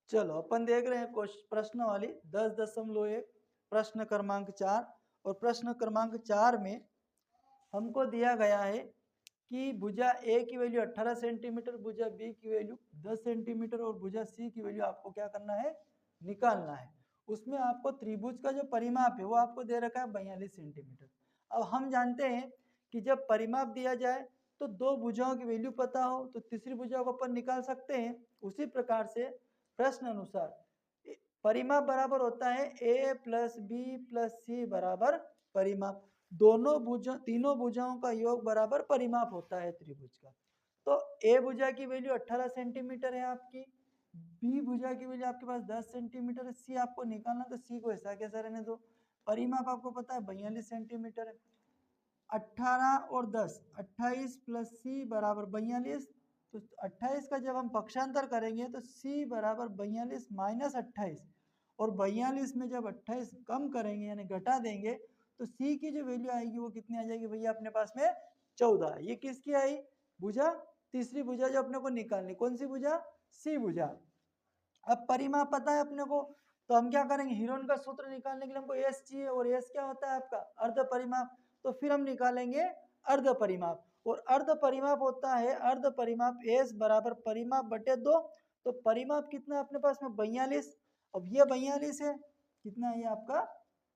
चलो अपन देख रहे हैं प्रश्न वाली 10.1 प्रश्न क्रमांक 4। और प्रश्न क्रमांक 4 में हमको दिया गया है कि भुजा ए की वैल्यू 18 सेंटीमीटर, भुजा बी की वैल्यू 10 सेंटीमीटर और भुजा सी की वैल्यू आपको क्या करना है, निकालना है। उसमें आपको त्रिभुज का जो परिमाप है वो आपको दे रखा है 42 सेंटीमीटर। अब हम जानते हैं कि जब परिमाप दिया जाए तो दो भुजाओं की वैल्यू पता हो तो तीसरी भुजा को अपन निकाल सकते हैं। उसी प्रकार से प्रश्न अनुसार परिमाप बराबर होता है ए प्लस बी प्लस सी बराबर परिमाप। दोनों भुजा तीनों भुजाओं का योग बराबर परिमाप होता है त्रिभुज का। तो ए भुजा की वैल्यू 18 सेंटीमीटर है आपकी, बी भुजा की वैल्यू आपके पास 10 सेंटीमीटर है, सी आपको निकालना तो सी को ऐसा कैसा रहने दो। परिमाप आपको पता है 42 सेंटीमीटर है। 18 और 10 28 प्लस सी बराबर 42। तो 28 का जब हम पक्षांतर करेंगे तो सी बराबर 42 माइनस 28, और 42 में जब 28 कम करेंगे यानी घटा देंगे तो सी की जो वैल्यू आएगी वो कितनी आ जाएगी भैया अपने पास में 14। ये किसकी आई, भुजा तीसरी भुजा जो अपने को निकालनी, कौन सी भुजा, सी भुजा। अब परिमाप पता है अपने को तो हम क्या करेंगे, हीरोन का सूत्र निकालने के लिए हमको एस चाहिए, और एस क्या होता है आपका अर्ध परिमाप। तो फिर हम निकालेंगे अर्ध परिमाप, और अर्ध परिमाप होता है अर्ध परिमाप एस बराबर परिमाप बटे 2। तो परिमाप कितना अपने पास में 42। अब ये 42 है, कितना है ये आपका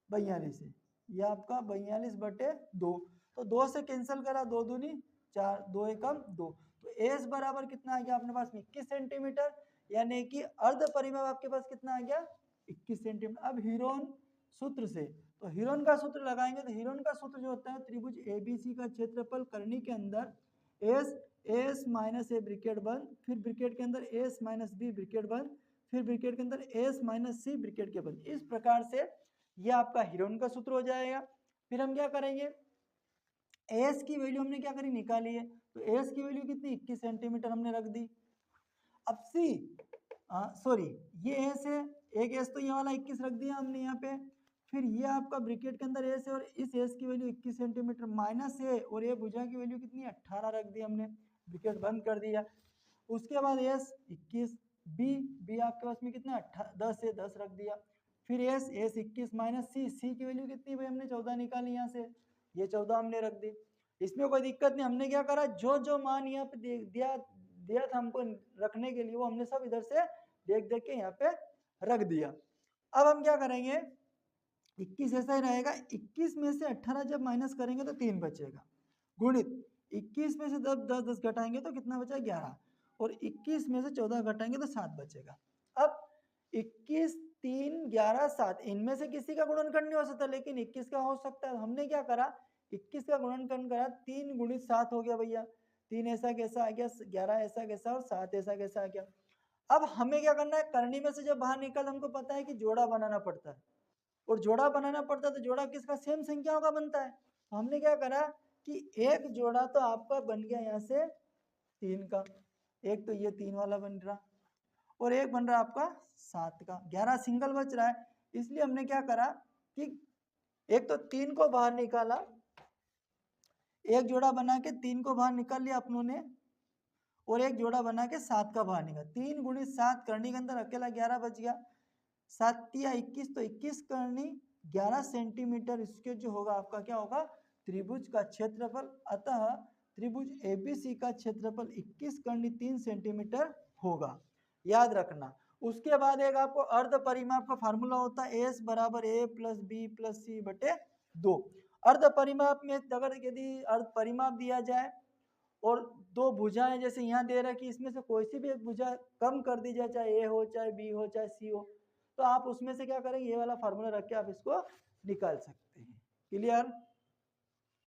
42 है, ये आपका 42 बटे 2। तो 2 से कैंसिल करा, 2 दूनी 4, 2 एकम 2। तो एस बराबर कितना आ गया अपने पास में 21 सेंटीमीटर, यानी कि अर्ध परिमाप आपके पास कितना आ गया 21 सेंटीमीटर। अब हीरोन सूत्र से, तो हीरोन का सूत्र लगाएंगे तो हीरोन का सूत्र जो होता है त्रिभुज एबीसी का क्षेत्रफल करनी के अंदर एस एस माइनस ए ब्रिकेट बंद, फिर ब्रिकेट के अंदर एस माइनस बी ब्रिकेट बंद, फिर ब्रिकेट के अंदर एस माइनस सी ब्रिकेट के बंद। इस प्रकार से यह आपका हीरोन का सूत्र हो जाएगा। फिर हम क्या करेंगे, एस की वैल्यू हमने क्या करी निकाली है, तो एस की वैल्यू कितनी 21 सेंटीमीटर हमने रख दी। अब सी सॉरी ये एस है, एक एस तो ये वाला 21 रख दिया हमने यहाँ पे। फिर ये आपका ब्रिकेट के अंदर एस है और इस एस की वैल्यू 21 सेंटीमीटर माइनस है, और ये भुजा की वैल्यू कितनी 18 रख दी हमने, ब्रिकेट बंद कर दिया। उसके बाद एस 21, बी आपके पास में कितना 10 है, 10 रख दिया। फिर एस 21 माइनस सी की वैल्यू कितनी भाई हमने 14 निकाली यहाँ से, ये 14 हमने रख दी। इसमें कोई दिक्कत नहीं, हमने क्या करा जो जो मान यहाँ पे दिया दिया था हमको रखने के लिए वो हमने सब इधर से देख देख के यहाँ पे रख दिया। अब हम क्या करेंगे, 21 ऐसा ही रहेगा, 21 में से 18 जब माइनस करेंगे तो 3 बचेगा, गुणित 21 में से 10 घटाएंगे तो कितना बचा 11, और 21 में से 14 घटाएंगे तो 7 बचेगा। अब 21 3 11 7 इनमें से किसी का गुणनखंड नहीं हो सकता, लेकिन 21 का हो सकता है। हमने क्या करा 21 का गुणनखंड करा, 3 गुणित 7 हो गया भैया, 3 ऐसा कैसा आ गया, 11 ऐसा कैसा और 7 ऐसा कैसा आ गया। अब हमें क्या करना है, करनी में से जब बाहर निकल हमको पता है कि जोड़ा बनाना पड़ता है, और जोड़ा बनाना पड़ता है तो जोड़ा किसका सेम संख्याओं का बनता है। तो हमने क्या करा कि एक जोड़ा तो आपका बन गया यहाँ से 3 का, एक तो ये 3 वाला बन रहा, और एक बन रहा आपका 7 का, 11 सिंगल बच रहा है। इसलिए हमने क्या करा कि एक तो 3 को बाहर निकाला, एक जोड़ा बना के 3 को बाहर निकाल लिया अपनों ने, और एक जोड़ा बना के 7 का बाहर निकाला। 3 गुणित 7 करनी के अंदर अकेला 11 बच गया, 7 या 21 तो 21 करनी 11 सेंटीमीटर। इसके जो होगा आपका क्या होगा त्रिभुज का क्षेत्रफल। अतः त्रिभुज एबीसी का क्षेत्रफल 21 करनी 3 सेंटीमीटर होगा, याद रखना। उसके बाद एक आपको अर्ध परिमाप का फार्मूला होता है एस बराबर ए प्लस बी प्लस सी बटे 2। अर्ध परिमाप में अगर यदि अर्ध परिमाप दिया जाए और दो भुजाएं जैसे यहाँ दे रहा है कि इसमें से कोई सी भी एक भुजा कम कर दी जाए, चाहे ए हो चाहे बी हो चाहे सी हो, तो आप उसमें से क्या करेंगे ये वाला फार्मूला रख के आप इसको निकाल सकते हैं। क्लियर।